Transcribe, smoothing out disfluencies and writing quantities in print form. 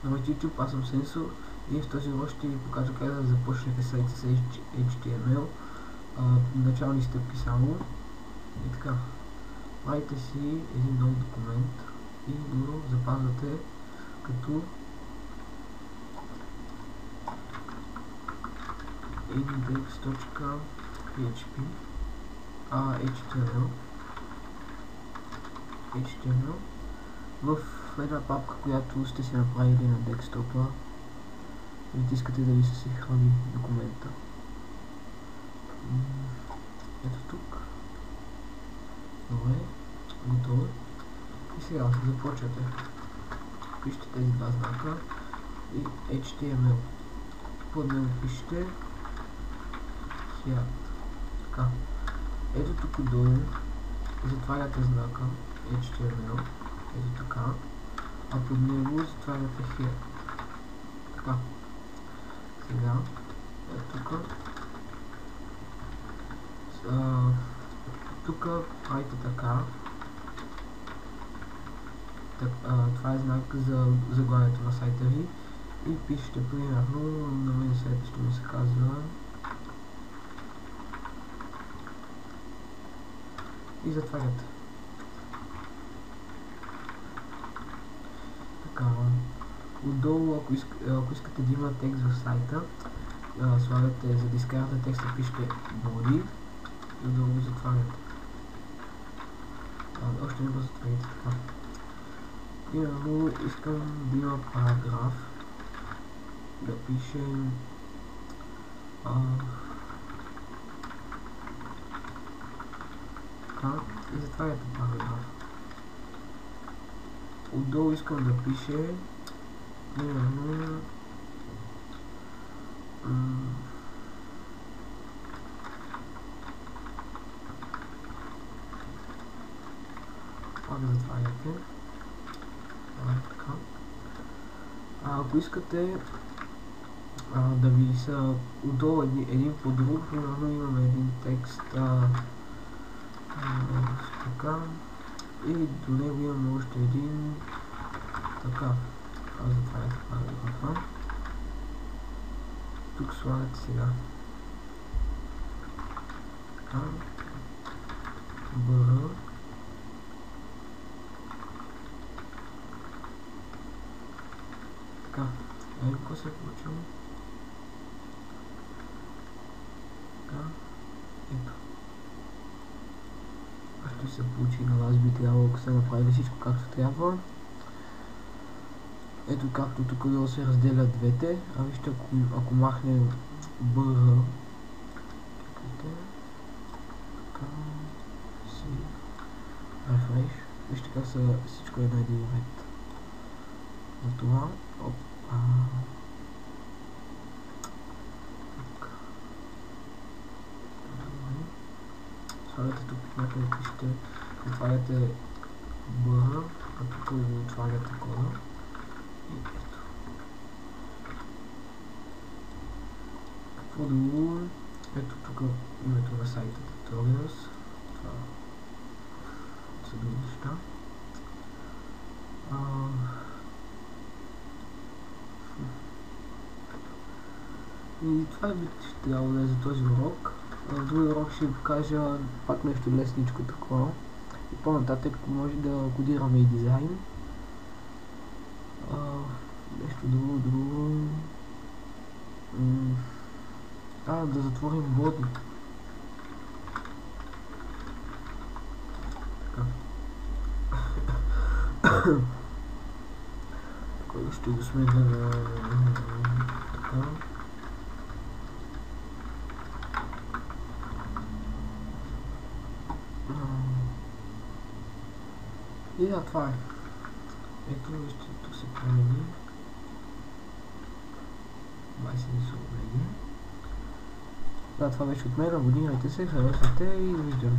На моят YouTube аз съм Сенсор и в този урок ще ви покажа как да започнете сайт с HTML. Начални стъпки само. И така. Правите си един нов документ и го запазвате като index.php HTML в една папка, която сте си направили на десктопа и искате да ви се съхрани документа. Ето тук. Добре, готово. И сега започвате. Пишете тези два знака и HTML. Под него пишете here. Така. Ето тук долу затваряте знака HTML. Ето така. А под него затваряте here. Така. Сега. Ето тук. Тук правите така. Това е знак за заглавието на сайта ви. И пишете примерно, на мен сайта ще ми се казва и затваряте. Така. Отдолу, ако искате да има текст в сайта, слагате, за да изкарате текста, пишете body и отдолу го затваряте. Още не го затваряте така. Примерно искам да има параграф, да пишем така и затваряте параграф. Отдолу искам да пише примерно пак затваряте. Така. Ако искате да ви са отдолу един по друг, примерно имаме един текст така и до него имаме още един така. Затваряте параграфа. Тук слагате сега така бър. Така, какво се е получило? Така, ето. Ще се получи на вас, би трябвало, ако сте направили всичко както трябва. Ето както тук долу се разделят двете, а вижте ако махнем бър, така, си рефреш, вижте как са всичко е на един ред. За това, слагате тук някъде пишете, отваряте бър, а тук го отваряте кода и ето. Какво друго? Ето тук името на сайта Tutorials, това са други неща. И това ще трябва да е за този урок. В другия урок ще ви покажа пак нещо лесничко такова. И по-нататък може да кодираме и дизайн. Нещо друго. Да затворим боди. Така. Така ще го сменя на така. И да, това е. Ето, вижте, тук се промени. Май се не се промени. Да, това беше от мен. Абонирайте се, харесвайте и довиждане.